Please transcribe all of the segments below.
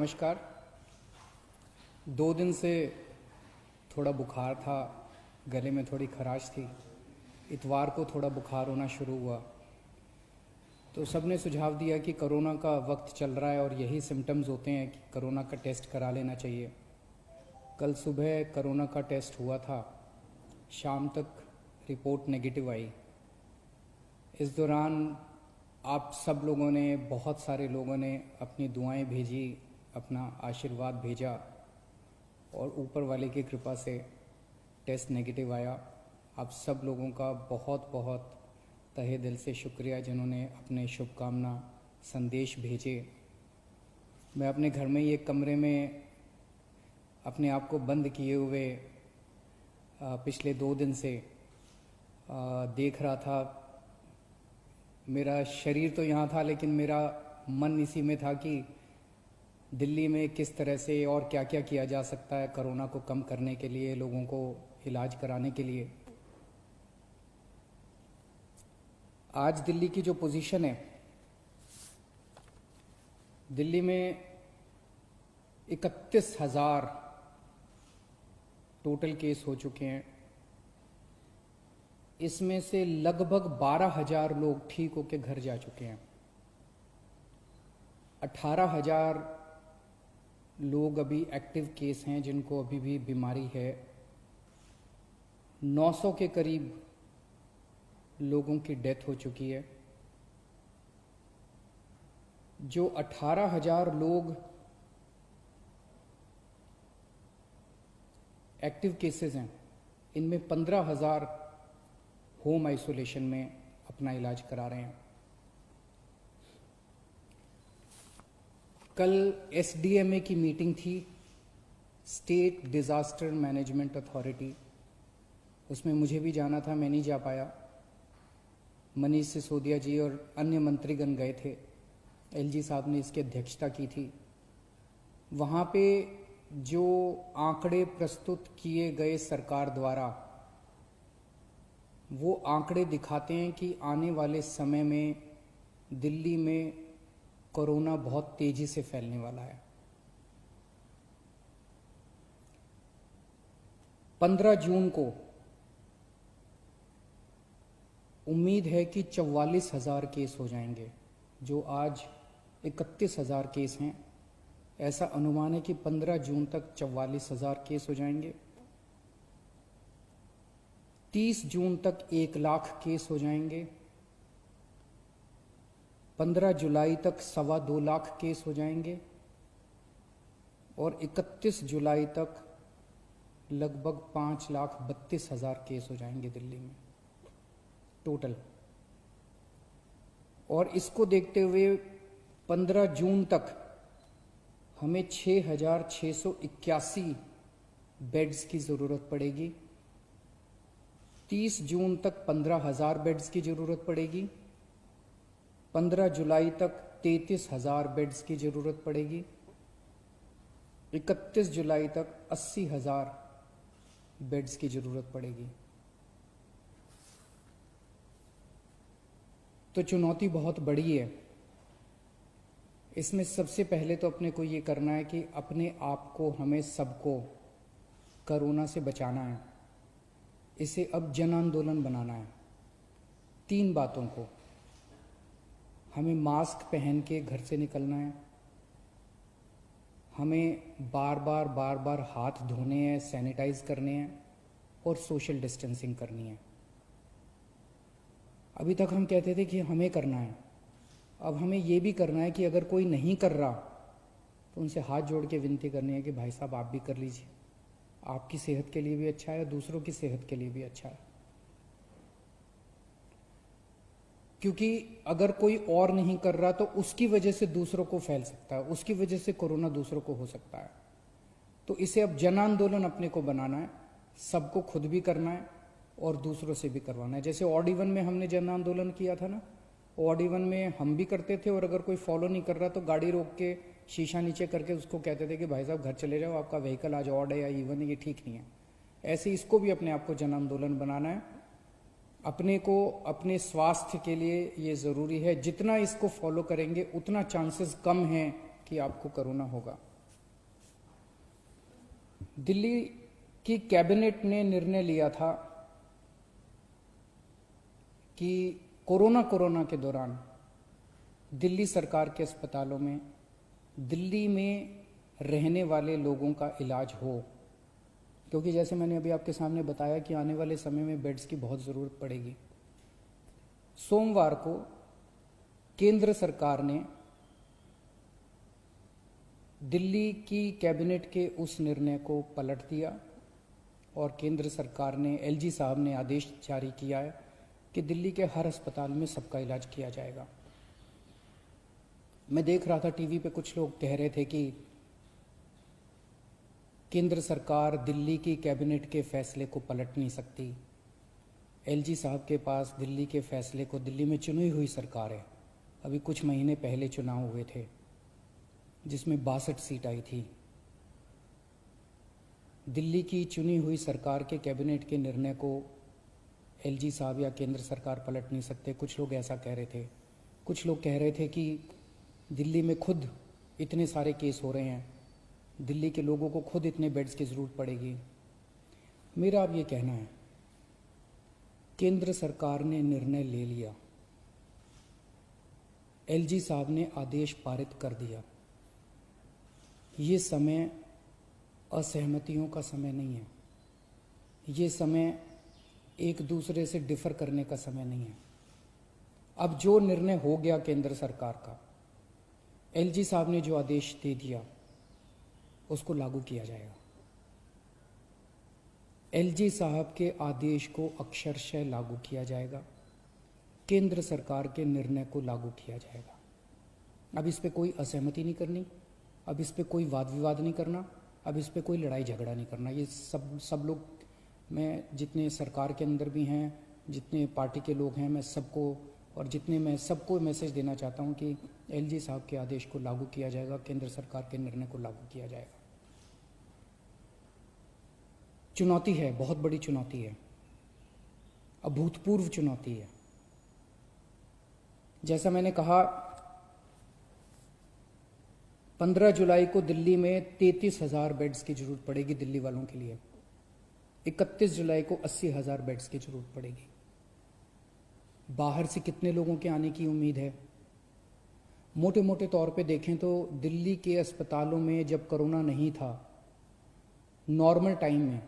नमस्कार। 2 दिन से थोड़ा बुखार था, गले में थोड़ी खराश थी। इतवार को थोड़ा बुखार होना शुरू हुआ तो सबने सुझाव दिया कि कोरोना का वक्त चल रहा है और यही सिम्टम्स होते हैं कि कोरोना का टेस्ट करा लेना चाहिए। कल सुबह कोरोना का टेस्ट हुआ था, शाम तक रिपोर्ट नेगेटिव आई। इस दौरान आप सब लोगों ने, बहुत सारे लोगों ने अपनी दुआएं भेजी, अपना आशीर्वाद भेजा और ऊपर वाले की कृपा से टेस्ट नेगेटिव आया। आप सब लोगों का बहुत बहुत तहे दिल से शुक्रिया जिन्होंने अपने शुभकामना संदेश भेजे। मैं अपने घर में, ये कमरे में अपने आप को बंद किए हुए पिछले 2 दिन से देख रहा था। मेरा शरीर तो यहाँ था लेकिन मेरा मन इसी में था कि दिल्ली में किस तरह से और क्या क्या किया जा सकता है कोरोना को कम करने के लिए, लोगों को इलाज कराने के लिए। आज दिल्ली की जो पोजीशन है, दिल्ली में 31,000 टोटल केस हो चुके हैं। इसमें से लगभग 12,000 लोग ठीक होकर घर जा चुके हैं। 18,000 लोग अभी एक्टिव केस हैं जिनको अभी भी बीमारी है। 900 के करीब लोगों की डेथ हो चुकी है। जो 18,000 लोग एक्टिव केसेस हैं, इनमें 15,000 होम आइसोलेशन में अपना इलाज करा रहे हैं। कल एसडीएमए की मीटिंग थी, स्टेट डिजास्टर मैनेजमेंट अथॉरिटी। उसमें मुझे भी जाना था, मैं नहीं जा पाया। मनीष सिसोदिया जी और अन्य मंत्रीगण गए थे। एलजी साहब ने इसकी अध्यक्षता की थी। वहाँ पे जो आंकड़े प्रस्तुत किए गए सरकार द्वारा, वो आंकड़े दिखाते हैं कि आने वाले समय में दिल्ली में कोरोना बहुत तेजी से फैलने वाला है। 15 जून को उम्मीद है कि 44,000 केस हो जाएंगे। जो आज 31,000 केस हैं, ऐसा अनुमान है कि 15 जून तक 44,000 केस हो जाएंगे। 30 जून तक 1 लाख केस हो जाएंगे। 15 जुलाई तक 2.25 लाख केस हो जाएंगे और 31 जुलाई तक लगभग 5,32,000 केस हो जाएंगे दिल्ली में टोटल। और इसको देखते हुए 15 जून तक हमें 6,681 बेड्स की ज़रूरत पड़ेगी। 30 जून तक 15,000 बेड्स की ज़रूरत पड़ेगी। 15 जुलाई तक 33,000 बेड्स की ज़रूरत पड़ेगी। 31 जुलाई तक 80,000 बेड्स की ज़रूरत पड़ेगी। तो चुनौती बहुत बड़ी है। इसमें सबसे पहले तो अपने को ये करना है कि अपने आप को, हमें सबको कोरोना से बचाना है। इसे अब जन आंदोलन बनाना है। 3 बातों को, हमें मास्क पहन के घर से निकलना है, हमें बार बार हाथ धोने हैं, सैनिटाइज करने हैं और सोशल डिस्टेंसिंग करनी है। अभी तक हम कहते थे कि हमें करना है, अब हमें ये भी करना है कि अगर कोई नहीं कर रहा तो उनसे हाथ जोड़ के विनती करनी है कि भाई साहब आप भी कर लीजिए। आपकी सेहत के लिए भी अच्छा है और दूसरों की सेहत के लिए भी अच्छा है। क्योंकि अगर कोई और नहीं कर रहा तो उसकी वजह से दूसरों को फैल सकता है, उसकी वजह से कोरोना दूसरों को हो सकता है। तो इसे अब जन आंदोलन अपने को बनाना है, सबको खुद भी करना है और दूसरों से भी करवाना है। जैसे ऑड इवन में हमने जन आंदोलन किया था ना, ऑड इवन में हम भी करते थे और अगर कोई फॉलो नहीं कर रहा तो गाड़ी रोक के शीशा नीचे करके उसको कहते थे कि भाई साहब घर चले जाओ, आपका व्हीकल आज ऑड है या इवन है, ये ठीक नहीं है। ऐसे इसको भी अपने आप को जन आंदोलन बनाना है। अपने को, अपने स्वास्थ्य के लिए ये ज़रूरी है। जितना इसको फॉलो करेंगे उतना चांसेस कम हैं कि आपको कोरोना होगा। दिल्ली की कैबिनेट ने निर्णय लिया था कि कोरोना के दौरान दिल्ली सरकार के अस्पतालों में दिल्ली में रहने वाले लोगों का इलाज हो, क्योंकि जैसे मैंने अभी आपके सामने बताया कि आने वाले समय में बेड्स की बहुत ज़रूरत पड़ेगी। सोमवार को केंद्र सरकार ने दिल्ली की कैबिनेट के उस निर्णय को पलट दिया और केंद्र सरकार ने, एलजी साहब ने आदेश जारी किया है कि दिल्ली के हर अस्पताल में सबका इलाज किया जाएगा। मैं देख रहा था टीवी पे कुछ लोग कह रहे थे कि केंद्र सरकार दिल्ली की कैबिनेट के फैसले को पलट नहीं सकती। एलजी साहब के पास दिल्ली के फैसले को, दिल्ली में चुनी हुई सरकार है, अभी कुछ महीने पहले चुनाव हुए थे जिसमें 62 सीट आई थी। दिल्ली की चुनी हुई सरकार के कैबिनेट के निर्णय को एलजी साहब या केंद्र सरकार पलट नहीं सकते। कुछ लोग ऐसा कह रहे थे। कुछ लोग कह रहे थे कि दिल्ली में खुद इतने सारे केस हो रहे हैं, दिल्ली के लोगों को खुद इतने बेड्स की ज़रूरत पड़ेगी। मेरा अब ये कहना है, केंद्र सरकार ने निर्णय ले लिया, एलजी साहब ने आदेश पारित कर दिया। ये समय असहमतियों का समय नहीं है, ये समय एक दूसरे से डिफर करने का समय नहीं है। अब जो निर्णय हो गया केंद्र सरकार का, एलजी साहब ने जो आदेश दे दिया उसको लागू किया जाएगा। एलजी साहब के आदेश को अक्षरशः लागू किया जाएगा, केंद्र सरकार के निर्णय को लागू किया जाएगा। अब इस पे कोई असहमति नहीं करनी, अब इस पे कोई वाद विवाद नहीं करना, अब इस पे कोई लड़ाई झगड़ा नहीं करना। ये सब लोग, मैं जितने सरकार के अंदर भी हैं, जितने पार्टी के लोग हैं, मैं सबको मैसेज देना चाहता हूं कि एलजी साहब के आदेश को लागू किया जाएगा, केंद्र सरकार के निर्णय को लागू किया जाएगा। चुनौती है, बहुत बड़ी चुनौती है, अभूतपूर्व चुनौती है। जैसा मैंने कहा, 15 जुलाई को दिल्ली में 33,000 बेड्स की जरूरत पड़ेगी दिल्ली वालों के लिए। 31 जुलाई को 80,000 बेड्स की जरूरत पड़ेगी। बाहर से कितने लोगों के आने की उम्मीद है? मोटे मोटे तौर पे देखें तो दिल्ली के अस्पतालों में जब कोरोना नहीं था, नॉर्मल टाइम में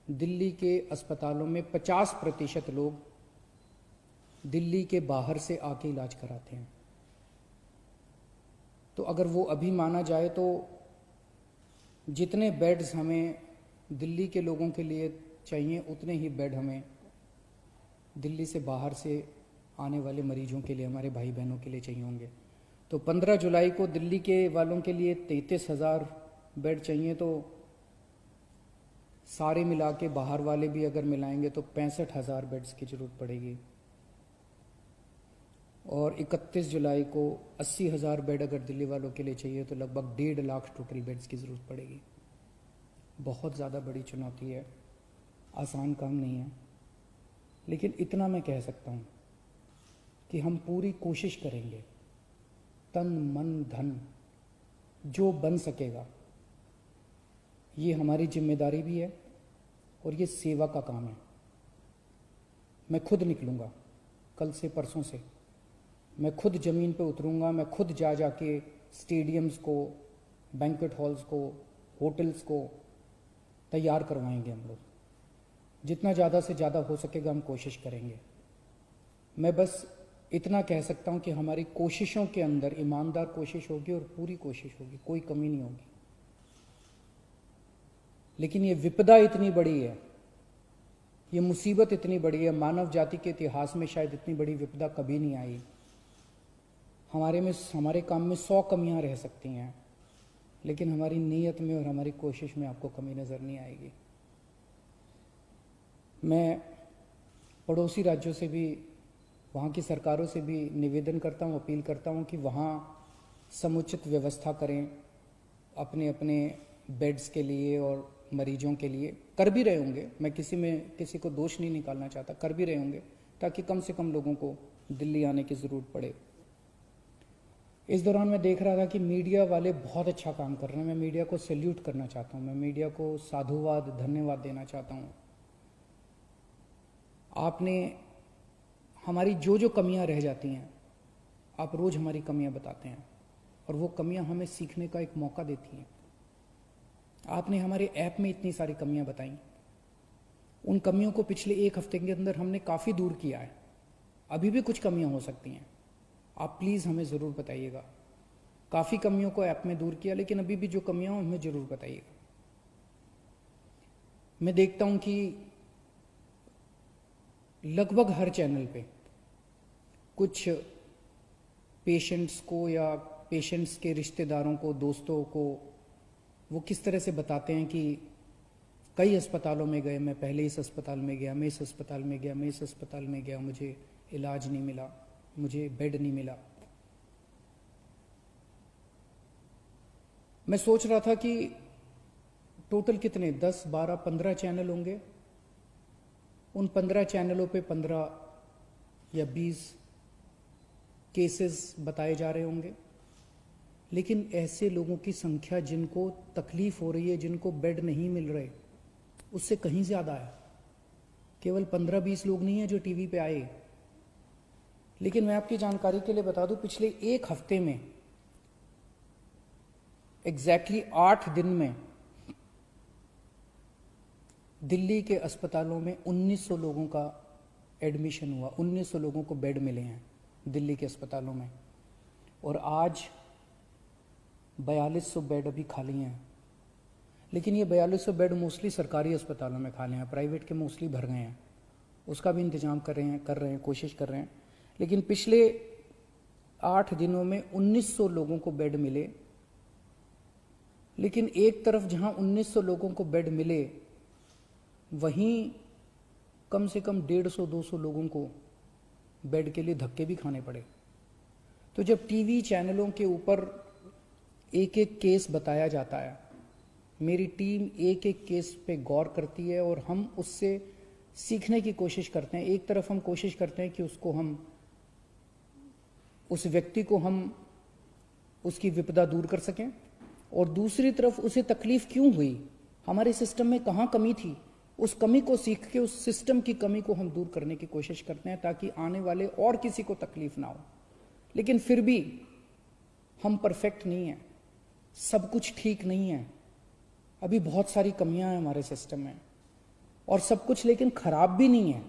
दिल्ली के अस्पतालों में 50% लोग दिल्ली के बाहर से आके इलाज कराते हैं। तो अगर वो अभी माना जाए तो जितने बेड्स हमें दिल्ली के लोगों के लिए चाहिए, उतने ही बेड हमें दिल्ली से बाहर से आने वाले मरीजों के लिए, हमारे भाई बहनों के लिए चाहिए होंगे। तो 15 जुलाई को दिल्ली के वालों के लिए 33,000 बेड चाहिए, तो सारे मिला के बाहर वाले भी अगर मिलाएंगे तो 65,000 बेड्स की जरूरत पड़ेगी। और 31 जुलाई को 80,000 बेड अगर दिल्ली वालों के लिए चाहिए तो लगभग 1.5 लाख टोटल बेड्स की ज़रूरत पड़ेगी। बहुत ज़्यादा बड़ी चुनौती है, आसान काम नहीं है। लेकिन इतना मैं कह सकता हूँ कि हम पूरी कोशिश करेंगे, तन मन धन जो बन सकेगा। ये हमारी जिम्मेदारी भी है और ये सेवा का काम है। मैं खुद निकलूँगा, कल से परसों से मैं खुद ज़मीन पे उतरूँगा, मैं खुद जाके स्टेडियम्स को, बैंक्वेट हॉल्स को, होटल्स को तैयार करवाएंगे। हम लोग जितना ज़्यादा से ज़्यादा हो सकेगा हम कोशिश करेंगे। मैं बस इतना कह सकता हूँ कि हमारी कोशिशों के अंदर ईमानदार कोशिश होगी और पूरी कोशिश होगी, कोई कमी नहीं होगी। लेकिन ये विपदा इतनी बड़ी है, ये मुसीबत इतनी बड़ी है, मानव जाति के इतिहास में शायद इतनी बड़ी विपदा कभी नहीं आई। हमारे काम में 100 कमियां रह सकती हैं, लेकिन हमारी नीयत में और हमारी कोशिश में आपको कमी नज़र नहीं आएगी। मैं पड़ोसी राज्यों से भी, वहाँ की सरकारों से भी निवेदन करता हूँ, अपील करता हूँ कि वहाँ समुचित व्यवस्था करें अपने अपने बेड्स के लिए और मरीजों के लिए। कर भी रहे होंगे, मैं किसी को दोष नहीं निकालना चाहता, कर भी रहे होंगे ताकि कम से कम लोगों को दिल्ली आने की ज़रूरत पड़े। इस दौरान मैं देख रहा था कि मीडिया वाले बहुत अच्छा काम कर रहे हैं। मैं मीडिया को सैल्यूट करना चाहता हूँ, मैं मीडिया को साधुवाद धन्यवाद देना चाहता हूँ। आपने हमारी जो जो कमियां रह जाती हैं, आप रोज़ हमारी कमियां बताते हैं और वो कमियां हमें सीखने का एक मौका देती हैं। आपने हमारे ऐप में इतनी सारी कमियां बताई, उन कमियों को पिछले एक हफ्ते के अंदर हमने काफ़ी दूर किया है। अभी भी कुछ कमियां हो सकती हैं, आप प्लीज़ हमें ज़रूर बताइएगा। काफ़ी कमियों को ऐप में दूर किया, लेकिन अभी भी जो कमियां हो हमें ज़रूर बताइएगा। मैं देखता हूं कि लगभग हर चैनल पे कुछ पेशेंट्स को या पेशेंट्स के रिश्तेदारों को, दोस्तों को, वो किस तरह से बताते हैं कि कई अस्पतालों में गए, मैं पहले इस अस्पताल में गया, मैं इस अस्पताल में गया, मैं इस अस्पताल में गया, मुझे इलाज नहीं मिला, मुझे बेड नहीं मिला। मैं सोच रहा था कि टोटल कितने 10, 12, 15 चैनल होंगे। उन 15 चैनलों पे 15 या 20 केसेस बताए जा रहे होंगे, लेकिन ऐसे लोगों की संख्या जिनको तकलीफ हो रही है, जिनको बेड नहीं मिल रहे, उससे कहीं ज़्यादा है। केवल 15-20 लोग नहीं है जो टीवी पे आए। लेकिन मैं आपकी जानकारी के लिए बता दूं, पिछले एक हफ्ते में एग्जैक्टली 8 दिन में दिल्ली के अस्पतालों में 1900 लोगों का एडमिशन हुआ, 1900 लोगों को बेड मिले हैं दिल्ली के अस्पतालों में। और आज 4200 बेड अभी खाली हैं। लेकिन ये 4200 बेड मोस्टली सरकारी अस्पतालों में खाली हैं, प्राइवेट के मोस्टली भर गए हैं। उसका भी इंतजाम कर रहे हैं, कोशिश कर रहे हैं। लेकिन पिछले 8 दिनों में 1900 लोगों को बेड मिले। लेकिन एक तरफ जहां 1900 लोगों को बेड मिले, वहीं कम से कम 150-200 लोगों को बेड के लिए धक्के भी खाने पड़े। तो जब टीवी चैनलों के ऊपर एक एक केस बताया जाता है, मेरी टीम एक एक केस पे गौर करती है और हम उससे सीखने की कोशिश करते हैं। एक तरफ हम कोशिश करते हैं कि उस व्यक्ति को हम उसकी विपदा दूर कर सकें, और दूसरी तरफ उसे तकलीफ क्यों हुई, हमारे सिस्टम में कहाँ कमी थी, उस कमी को सीख के उस सिस्टम की कमी को हम दूर करने की कोशिश करते हैं, ताकि आने वाले और किसी को तकलीफ ना हो। लेकिन फिर भी हम परफेक्ट नहीं हैं, सब कुछ ठीक नहीं है, अभी बहुत सारी कमियां हैं हमारे सिस्टम में, और सब कुछ लेकिन खराब भी नहीं है।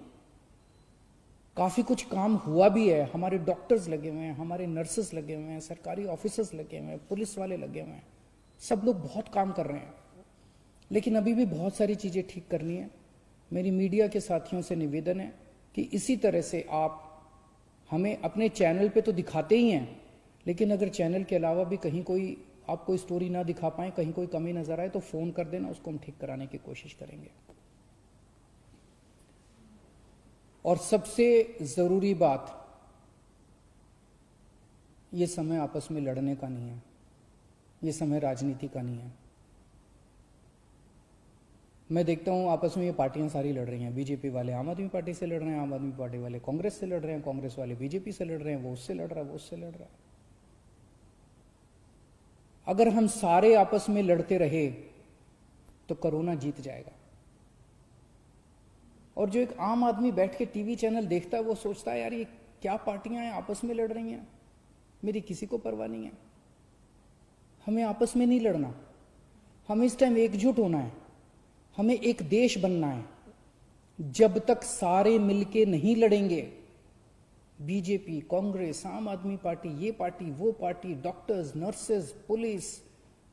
काफ़ी कुछ काम हुआ भी है, हमारे डॉक्टर्स लगे हुए हैं, हमारे नर्सेस लगे हुए हैं, सरकारी ऑफिसर्स लगे हुए हैं, पुलिस वाले लगे हुए हैं, सब लोग बहुत काम कर रहे हैं। लेकिन अभी भी बहुत सारी चीज़ें ठीक करनी है। मेरी मीडिया के साथियों से निवेदन है कि इसी तरह से आप हमें अपने चैनल पे तो दिखाते ही हैं, लेकिन अगर चैनल के अलावा भी कहीं कोई आप कोई स्टोरी ना दिखा पाएँ, कहीं कोई कमी नजर आए, तो फ़ोन कर देना, उसको हम ठीक कराने की कोशिश करेंगे। और सबसे ज़रूरी बात, ये समय आपस में लड़ने का नहीं है, ये समय राजनीति का नहीं है। मैं देखता हूँ आपस में ये पार्टियां सारी लड़ रही हैं। बीजेपी वाले आम आदमी पार्टी से लड़ रहे हैं, आम आदमी पार्टी वाले कांग्रेस से लड़ रहे हैं, कांग्रेस वाले बीजेपी से लड़ रहे हैं, वो उससे लड़ रहा है, वो उससे लड़ रहा है। अगर हम सारे आपस में लड़ते रहे तो कोरोना जीत जाएगा। और जो एक आम आदमी बैठ के टीवी चैनल देखता है, वो सोचता है यार ये क्या पार्टियां हैं, आपस में लड़ रही हैं, मेरी किसी को परवाह नहीं है। हमें आपस में नहीं लड़ना, हमें इस टाइम एकजुट होना है, हमें एक देश बनना है। जब तक सारे मिलके नहीं लड़ेंगे, बीजेपी, कांग्रेस, आम आदमी पार्टी, ये पार्टी, वो पार्टी, डॉक्टर्स, नर्सेज, पुलिस,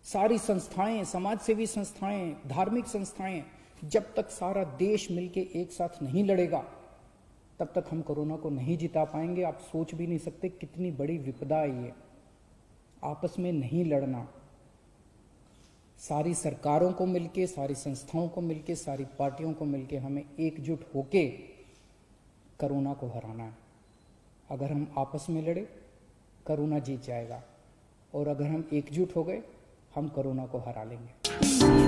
सारी संस्थाएं, समाजसेवी संस्थाएं, धार्मिक संस्थाएं, जब तक सारा देश मिलके एक साथ नहीं लड़ेगा, तब तक हम कोरोना को नहीं जिता पाएंगे। आप सोच भी नहीं सकते कितनी बड़ी विपदा है ये। आपस में नहीं लड़ना, सारी सरकारों को मिलके, सारी संस्थाओं को मिलके, सारी पार्टियों को मिलके हमें एकजुट होके कोरोना को हराना है। अगर हम आपस में लड़े, कोरोना जीत जाएगा, और अगर हम एकजुट हो गए, हम कोरोना को हरा लेंगे।